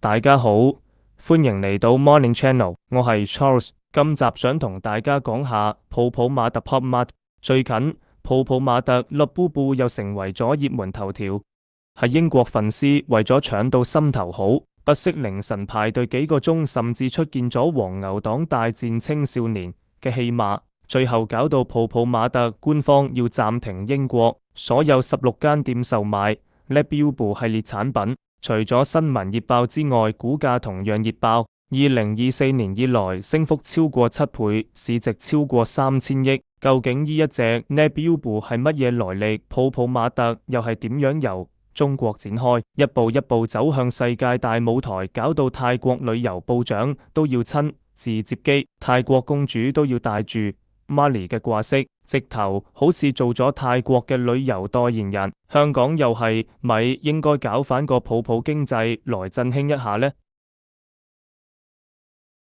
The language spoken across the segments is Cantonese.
大家好，歡迎嚟到 Morning Channel，我係 Charles。今集想同大家講下泡泡瑪特 Pop Mart。最近泡泡瑪特綠布布又成為咗熱門頭條，係英國粉絲為咗搶到心頭好，不惜凌晨排隊幾個鐘，甚至出現咗黃牛黨大戰青少年嘅戲碼，最後搞到泡泡瑪特官方要暫停英國所有16間店售賣綠布布系列產品。除咗新聞熱爆之外，股價同樣熱爆。2024年以來升幅超過7倍，市值超過3000億。究竟呢一隻綠布布係乜嘢來歷？泡泡瑪特又係點樣由中國展開，一步一步走向世界大舞台，搞到泰國旅遊部長都要親自接機，泰國公主都要帶住 Miley 嘅掛飾，直頭好似做咗泰國嘅旅遊代言人。香港又係咪應該搞返個泡泡經濟來振興一下呢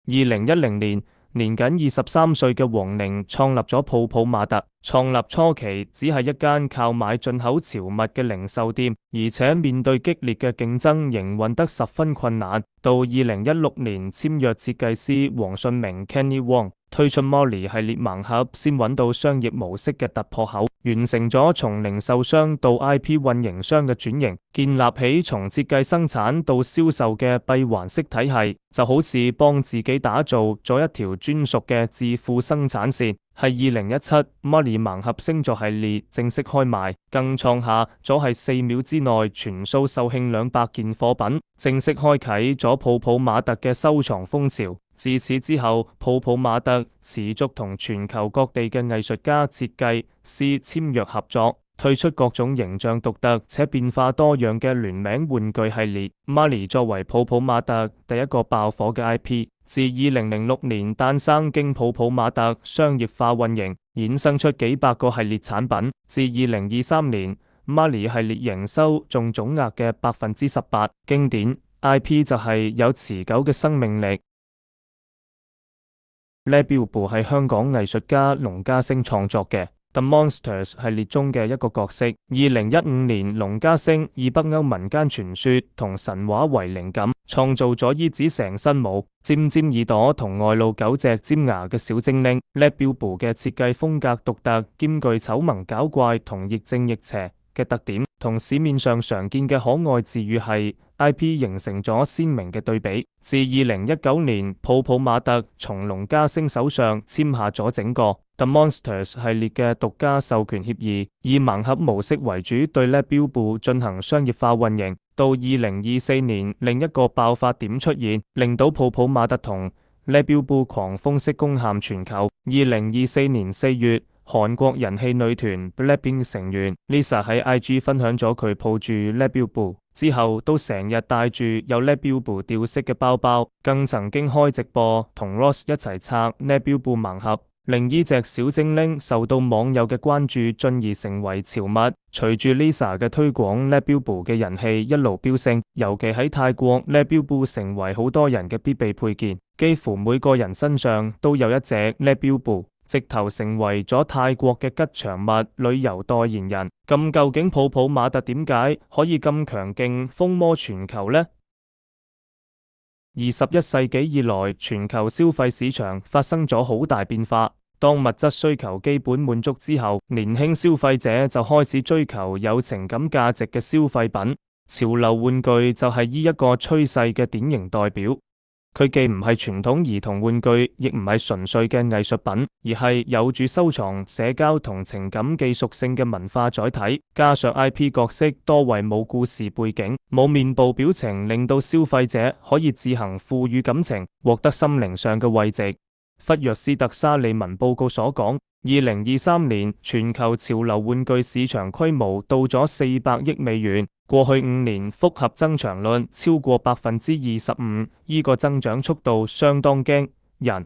？2010年，年僅23歲嘅黃寧創立咗泡泡瑪特。創立初期只係一間靠買進口潮物嘅零售店，而且面對激烈嘅競爭，營運得十分困難。到2016年簽約設計師黃信明 Kenny Wong，推出 Molly 系列盲盒，先揾到商業模式嘅突破口，完成咗從零售商到 IP 運營商嘅轉型，建立起從設計生產到銷售嘅閉環式體系，就好似幫自己打造咗一條專屬嘅致富生產線。係2017 Molly 盲盒星座系列正式開賣，更創下咗係4秒之內全數售罄200件貨品，正式開啟咗泡泡瑪特嘅收藏風潮。自此之後，泡泡瑪特持續同全球各地嘅藝術家、設計師簽約合作，推出各種形象獨特且變化多樣嘅聯名玩具系列。Miley 作為泡泡瑪特第一個爆火嘅 IP，自2006年誕生，經泡泡瑪特商業化運營，衍生出幾百個系列產品。自2023年 Miley 系列營收仲總額嘅18%。經典 IP 就係有持久嘅生命力。綠布布係香港藝術家龍家星創作嘅 The Monsters 系列中嘅一個角色。2015年，龍家星以北歐民間傳說同神話為靈感，創造咗依子成身毛、尖尖耳朵同外露9隻尖牙嘅小精靈。綠布布嘅設計風格獨特，兼具醜萌搞怪同亦正亦邪嘅特點，同市面上常見嘅可愛治愈系 IP 形成咗鮮明嘅對比。自2019年，泡泡瑪特從龍家星手上簽下咗整個 The Monsters 系列嘅獨家授權協議，以盲盒模式為主，對綠布布進行商業化運營。到2024年，另一個爆發點出現，令到泡泡瑪特同綠布布狂風式攻陷全球。2024年4月，韓國人氣女團 BLACKPINK 成員 Lisa 喺 IG 分享咗佢抱住綠布布之後都成日帶住有綠布布吊飾嘅包包，更曾經開直播同 Ross 一齊拆綠布布盲盒，令呢隻小精靈受到網友嘅關注，進而成為潮物。隨住 Lisa 嘅推廣，綠布布嘅人氣一路飆升，尤其喺泰國，綠布布成為好多人嘅必備配件，幾乎每個人身上都有一隻綠布布，直頭成為咗泰國嘅吉祥物、旅遊代言人。咁究竟泡泡瑪特點解可以咁強勁，風靡全球呢？21世紀以來，全球消費市場發生咗好大變化。當物質需求基本滿足之後，年輕消費者就開始追求有情感價值嘅消費品。潮流玩具就係呢一個趨勢嘅典型代表。佢既唔係傳統兒童玩具，亦唔係純粹嘅藝術品，而係有住收藏、社交同情感技術性嘅文化載體。加上 IP 角色多為冇故事背景、冇面部表情，令到消費者可以自行賦予感情，獲得心靈上嘅慰藉。弗約斯特沙利文報告所講，2023年全球潮流玩具市場規模到咗400億美元。過去5年複合增長率超過25%，呢個增長速度相當驚人。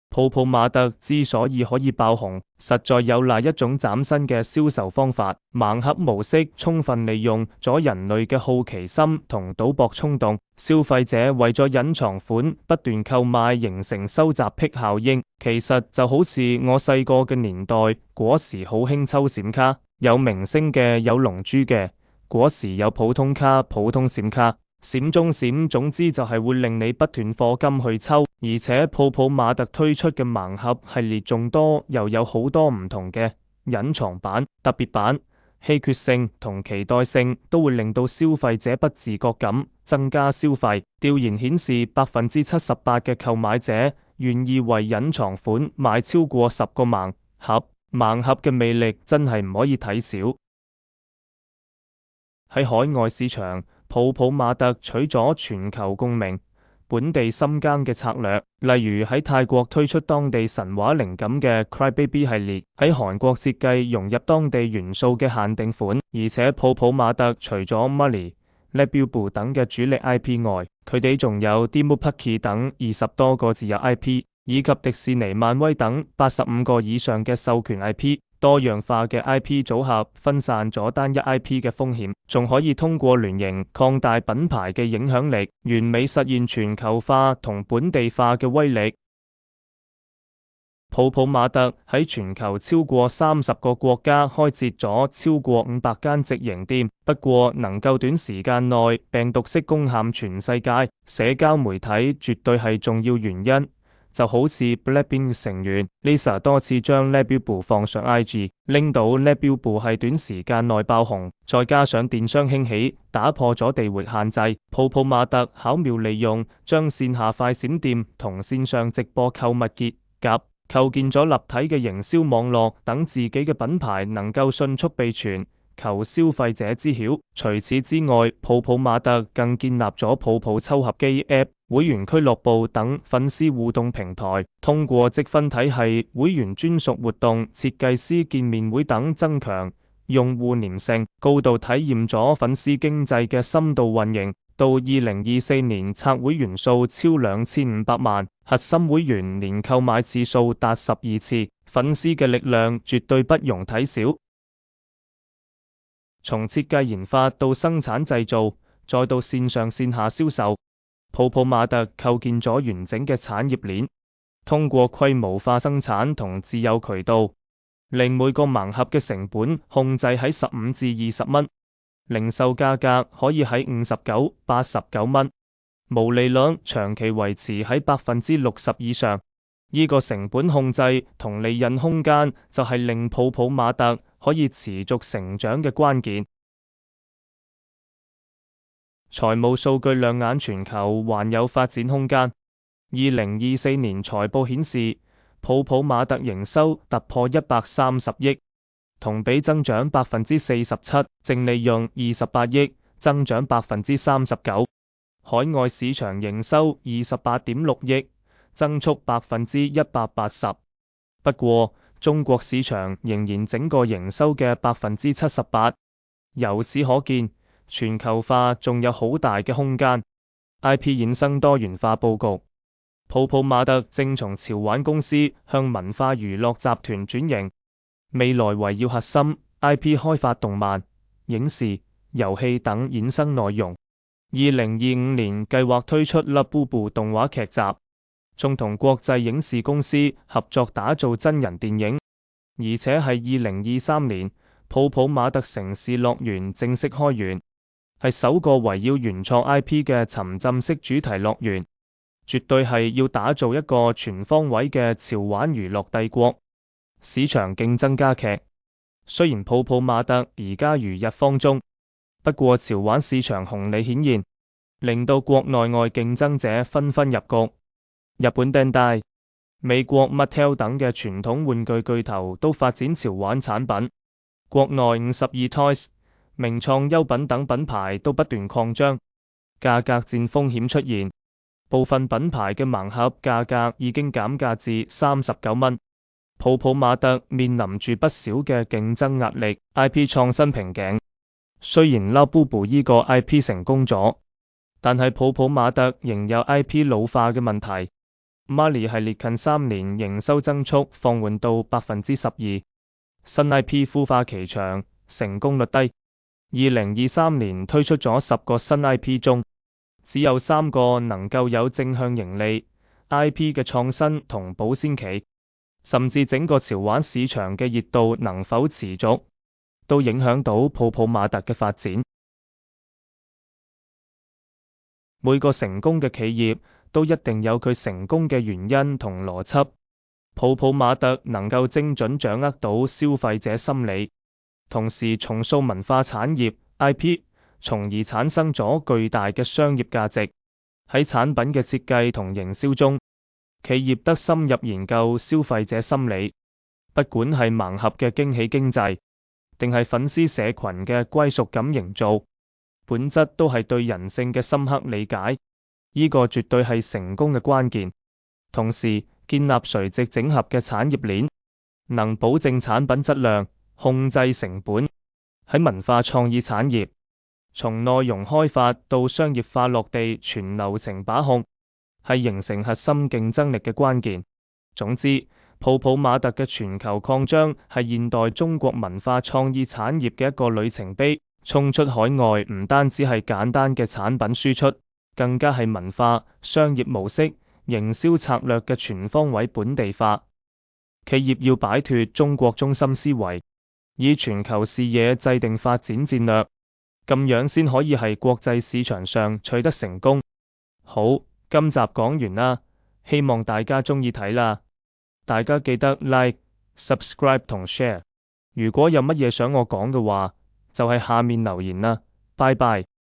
泡泡瑪特之所以可以爆紅，實在有賴一種嶄新嘅銷售方法。盲盒模式充分利用咗人類嘅好奇心同賭博衝動，消費者為咗隱藏款不斷購買，形成收集癖效應。其實就好似我細個嘅年代，嗰時好興抽閃卡，有明星嘅，有龍珠嘅，果時有普通卡、普通閃卡、閃中閃，總之就係會令你不斷課金去抽。而且泡泡瑪特推出嘅盲盒系列眾多，又有好多唔同嘅隱藏版、特別版。稀缺性同期待性都會令到消費者不自覺咁增加消費。調研顯示，78%嘅購買者願意為隱藏款買超過10個盲盒。盲盒嘅魅力真係唔可以睇小。喺海外市場，泡泡瑪特取咗全球共鳴、本地深耕嘅策略，例如喺泰國推出當地神話靈感嘅 Crybaby 系列，喺韓國設計融入當地元素嘅限定款，而且泡泡瑪特除咗 Molly、Labubu 等嘅主力 IP 外，佢哋仲有 Dimuparky 等20多個自有 IP， 以及迪士尼、漫威等85個以上嘅授權 IP。多樣化嘅 IP 組合分散咗單一 IP 嘅風險，仲可以通過聯營擴大品牌嘅影響力，完美實現全球化同本地化嘅威力。泡泡瑪特喺全球超過30個國家開設咗超過500間直營店，不過能夠短時間內病毒式攻陷全世界，社交媒體絕對係重要原因。就好似 Blackpink 成員 Lisa 多次將 Labubu 放上 IG， 拎到 Labubu 係短時間內爆紅，再加上電商興起，打破咗地域限制。泡泡瑪特巧妙利用將線下快閃店同線上直播購物結合，構建咗立體嘅營銷網絡，等自己嘅品牌能夠迅速被傳，求消費者知曉。除此之外，泡泡瑪特更建立咗泡泡抽合機 App、會員俱樂部等粉絲互動平台，通過積分體系、會員專屬活動、設計師見面會等增強用戶黏性，高度體驗咗粉絲經濟嘅深度運營。到2024年，冊會員數超2500萬，核心會員年購買次數達12次，粉絲嘅力量絕對不容睇小。從設計研發到生產製造，再到線上線下銷售，泡泡瑪特構建咗完整嘅產業鏈，通過規模化生產同自有渠道，令每個盲盒嘅成本控制喺15至20蚊，零售價格可以喺59、89蚊，毛利率長期維持喺60%以上。呢個成本控制同利潤空間就係令泡泡瑪特可以持續成長嘅關鍵。財務數據亮眼全球，還有發展空間。2024年財報顯示，泡泡瑪特營收突破130億，同比增長47%，淨利潤28億，增長39%。海外市場營收28.6億，增速180%。不過，中國市場仍然整個營收嘅78%。由此可見，全球化仲有好大嘅空間。IP 衍生多元化佈局，泡泡瑪特正從潮玩公司向文化娛樂集團轉型，未來圍繞核心 IP 開發動漫、影視、遊戲等衍生內容。2025年計劃推出 Labubu 動畫劇集，仲同國際影視公司合作打造真人電影，而且係2023年泡泡瑪特城市樂園正式開園，係首個圍繞原創 IP 嘅沉浸式主題樂園，絕對係要打造一個全方位嘅潮玩娛樂帝國。市場競爭加劇，雖然泡泡瑪特而家如日方中，不過潮玩市場紅利顯現，令到國內外競爭者紛紛入局。日本 Bandai、美國 Mattel 等嘅傳統玩具巨頭都發展潮玩產品，國內52 Toys、名創優品等品牌都不斷擴張，價格戰風險出現，部分品牌嘅盲盒價格已經減價至39蚊。泡泡瑪特面臨住不少嘅競爭壓力、IP 創新瓶頸。雖然 Labubu 呢個 IP 成功咗，但係泡泡瑪特仍有 IP 老化嘅問題。Molly 系列近3年營收增速放緩到12%，新 IP 孵化期長，成功率低。2023年推出咗10個新 IP 中，只有3個能夠有正向盈利。IP 嘅創新同保鮮期，甚至整個潮玩市場嘅熱度能否持續，都影響到泡泡瑪特嘅發展。每個成功嘅企業都一定有佢成功嘅原因同邏輯。泡泡瑪特能夠精準掌握到消費者心理，同時重塑文化產業 IP， 從而產生咗巨大嘅商業價值。喺產品嘅設計同營銷中，企業得深入研究消費者心理，不管係盲盒嘅驚喜經濟，定係粉絲社群嘅歸屬感營造，本質都係對人性嘅深刻理解。呢個絕對係成功嘅關鍵。同時，建立垂直整合嘅產業鏈，能保證產品質量，控制成本。喺文化創意產業，從內容開發到商業化落地，全流程把控，係形成核心競爭力嘅關鍵。總之，泡泡瑪特嘅全球擴張係現代中國文化創意產業嘅一個里程碑。衝出海外唔單止係簡單嘅產品輸出，更加係文化、商業模式、營銷策略嘅全方位本地化。企業要擺脫中國中心思維，以全球視野制定發展戰略，咁樣先可以喺國際市場上取得成功。好，今集講完啦，希望大家鍾意睇啦。大家記得 Like、Subscribe 同 Share。如果有乜嘢想我講嘅話，就喺下面留言啦。拜拜。